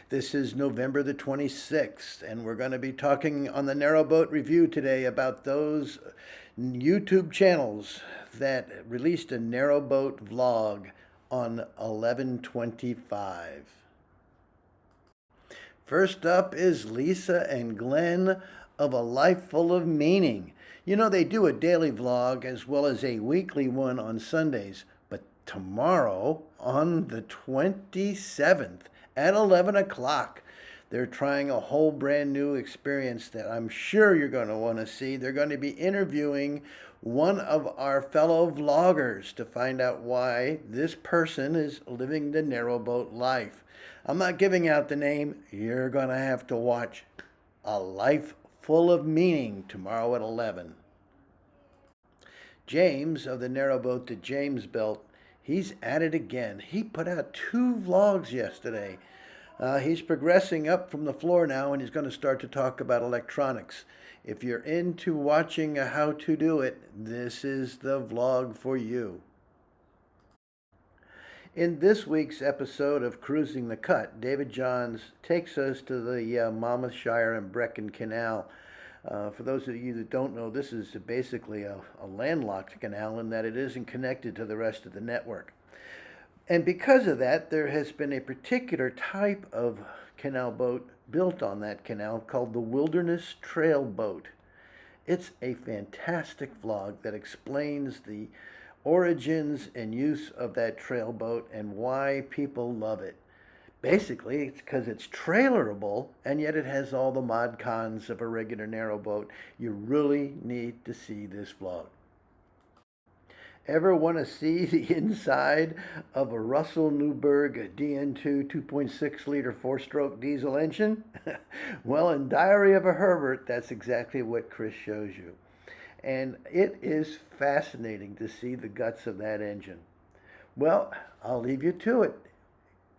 This is November the 26th, and we're going to be talking on the Narrowboat Review today about those YouTube channels that released a Narrowboat vlog on 11/25. First up is Lisa and Glenn of A Life Full of Meaning. You know, they do a daily vlog as well as a weekly one on Sundays, but tomorrow, on the 27th, at 11 o'clock, they're trying a whole brand new experience that I'm sure you're going to want to see. They're going to be interviewing one of our fellow vloggers to find out why this person is living the narrowboat life. I'm not giving out the name. You're going to have to watch A Life Full of Meaning tomorrow at 11. James of the Narrowboat to James Belt, he's at it again. He put out 2 vlogs yesterday. He's progressing up from the floor now, and he's going to start to talk about electronics. If you're into watching how to do it, this is the vlog for you. In this week's episode of Cruising the Cut, David Johns takes us to the Monmouthshire and Brecon Canal. For those of you that don't know, this is basically a landlocked canal in that it isn't connected to the rest of the network. And because of that, there has been a particular type of canal boat built on that canal called the Wilderness Trail Boat. It's a fantastic vlog that explains the origins and use of that trail boat and why people love it. Basically, it's because it's trailerable, and yet it has all the mod cons of a regular narrowboat. You really need to see this vlog. Ever want to see the inside of a Russell Newberg DN2 2.6 liter 4-stroke diesel engine? Well, in Diary of a Herbert, that's exactly what Chris shows you. And it is fascinating to see the guts of that engine. Well, I'll leave you to it.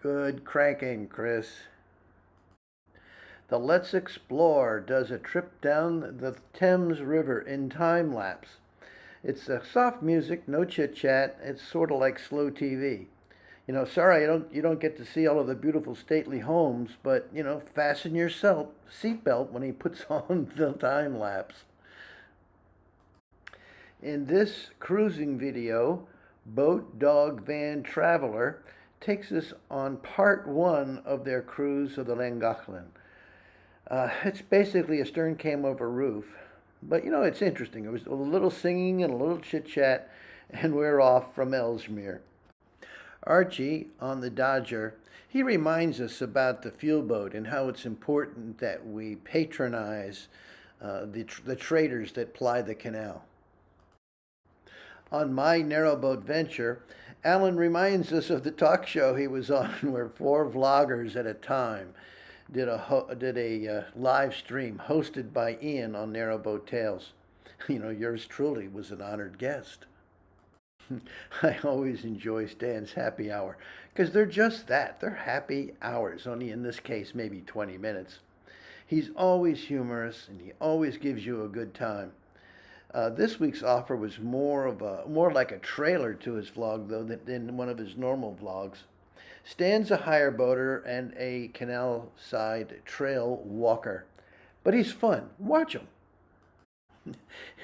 Good cranking, Chris. The Let's Explore does a trip down the Thames River in time lapse. It's soft music, no chit-chat. It's sort of like slow TV. You know, sorry you don't get to see all of the beautiful stately homes, but, you know, fasten your seatbelt when he puts on the time lapse. In this cruising video, Boat Dog Van Traveler takes us on part 1 of their cruise of the Llangollen. It's basically a stern came over roof. But, you know, it's interesting. It was a little singing and a little chit-chat, and we're off from Ellesmere. Archie, on the Dodger, he reminds us about the fuel boat and how it's important that we patronize the traders that ply the canal. On My Narrowboat Venture, Alan reminds us of the talk show he was on where 4 vloggers at a time did a live stream hosted by Ian on Narrowboat Tales. You know, yours truly was an honored guest. I always enjoy Stan's happy hour because they're just that. They're happy hours, only in this case maybe 20 minutes. He's always humorous and he always gives you a good time. This week's offer was more like a trailer to his vlog, though, than one of his normal vlogs. Stan's a hire boater and a canal side trail walker, but he's fun. Watch him.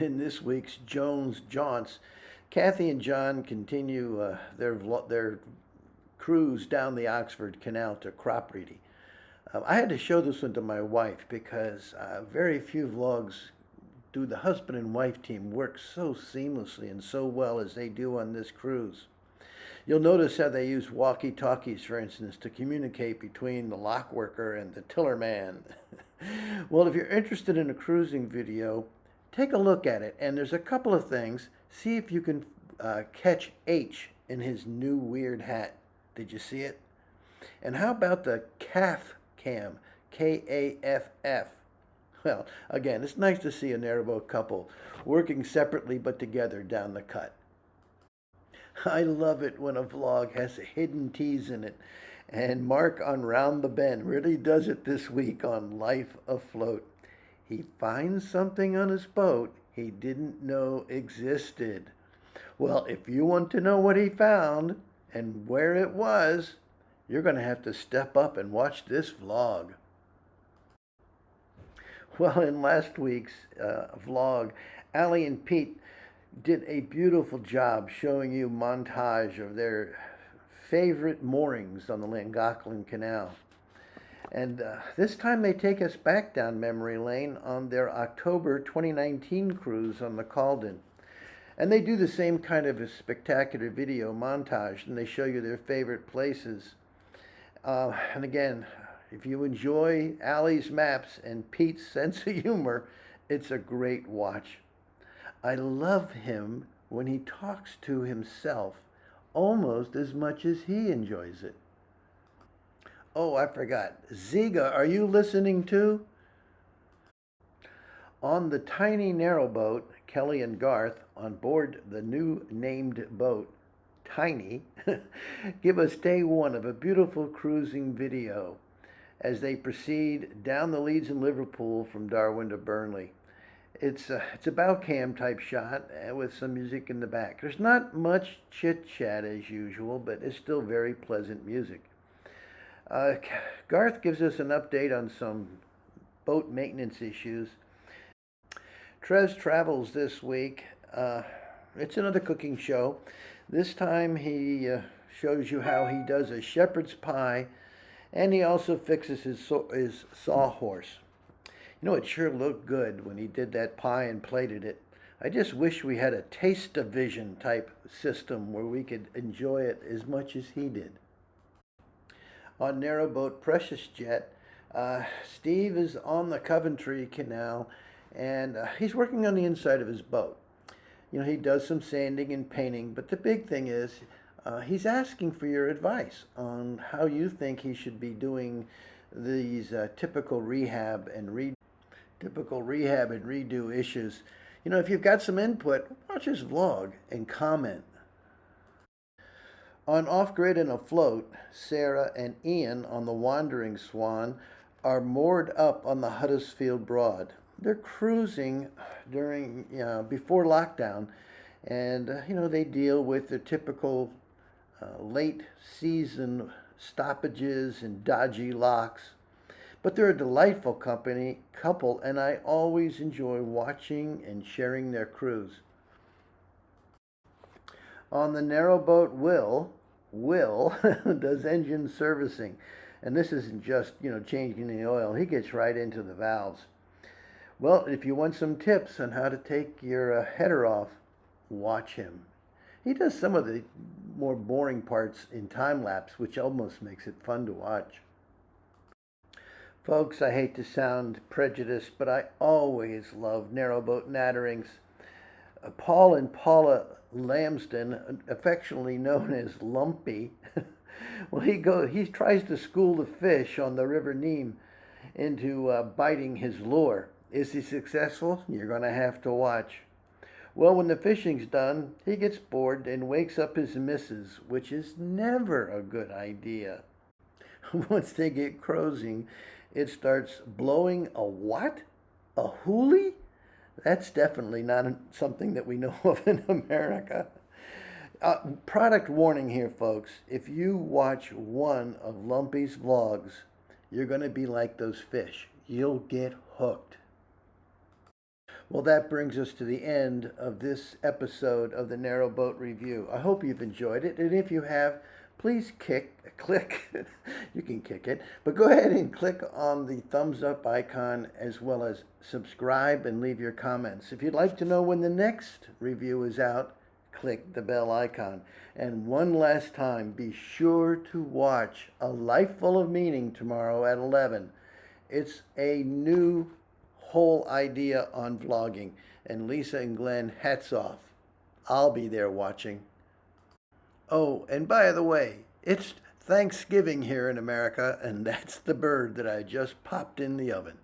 In this week's Jones Jaunts, Kathy and John continue their cruise down the Oxford Canal to Cropreedy. I had to show this one to my wife because very few vlogs do the husband and wife team work so seamlessly and so well as they do on this cruise. You'll notice how they use walkie-talkies, for instance, to communicate between the lock worker and the tiller man. Well, if you're interested in a cruising video, take a look at it. And there's a couple of things. See if you can catch H in his new weird hat. Did you see it? And how about the CAF cam, K-A-F-F? Well, again, it's nice to see a narrowboat couple working separately but together down the cut. I love it when a vlog has a hidden tease in it, and Mark on Round the Bend really does it this week on Life Afloat. He finds something on his boat he didn't know existed. Well, if you want to know what he found and where it was, You're going to have to step up and watch this vlog. Well, in last week's vlog, Allie and Pete did a beautiful job showing you montage of their favorite moorings on the Llangollen Canal. And this time they take us back down memory lane on their October 2019 cruise on the Calden. And they do the same kind of a spectacular video montage, and they show you their favorite places. And again, if you enjoy Allie's maps and Pete's sense of humor, it's a great watch. I love him when he talks to himself almost as much as he enjoys it. Oh, I forgot. Ziga, are you listening too? On the tiny narrowboat, Kelly and Garth, on board the new named boat, Tiny, give us day one of a beautiful cruising video as they proceed down the Leeds and Liverpool from Darwin to Burnley. It's a bow cam type shot with some music in the back. There's not much chit chat as usual, but it's still very pleasant music. Garth gives us an update on some boat maintenance issues. Trev's travels this week. It's another cooking show. This time he shows you how he does a shepherd's pie, and he also fixes his sawhorse. You know, it sure looked good when he did that pie and plated it. I just wish we had a taste-o-vision type system where we could enjoy it as much as he did. On Narrowboat Precious Jet, Steve is on the Coventry Canal, and he's working on the inside of his boat. You know, he does some sanding and painting, but the big thing is he's asking for your advice on how you think he should be doing these typical rehab and redo issues. You know, if you've got some input, watch his vlog and comment. On Off-Grid and Afloat, Sarah and Ian on the Wandering Swan are moored up on the Huddersfield Broad. They're cruising before lockdown, and they deal with the typical late season stoppages and dodgy locks. But they're a delightful couple, and I always enjoy watching and sharing their cruise. On the narrowboat, Will does engine servicing, and this isn't just changing the oil. He gets right into the valves. Well, if you want some tips on how to take your header off, watch him. He does some of the more boring parts in time lapse, which almost makes it fun to watch. Folks, I hate to sound prejudiced, but I always love narrowboat natterings. Paul and Paula Lambsden, affectionately known as Lumpy, well, he tries to school the fish on the River Neem into biting his lure. Is he successful? You're going to have to watch. Well, when the fishing's done, he gets bored and wakes up his missus, which is never a good idea. Once they get cruising, it starts blowing a what? A hoolie? That's definitely not something that we know of in America. Product warning here, folks. If you watch one of Lumpy's vlogs, you're going to be like those fish. You'll get hooked. Well, that brings us to the end of this episode of the Narrowboat Review. I hope you've enjoyed it, and if you have, please click, you can kick it, but go ahead and click on the thumbs up icon as well as subscribe and leave your comments. If you'd like to know when the next review is out, click the bell icon. And one last time, be sure to watch A Life Full of Meaning tomorrow at 11. It's a new whole idea on vlogging, and Lisa and Glenn, hats off. I'll be there watching. Oh, and by the way, it's Thanksgiving here in America, and that's the bird that I just popped in the oven.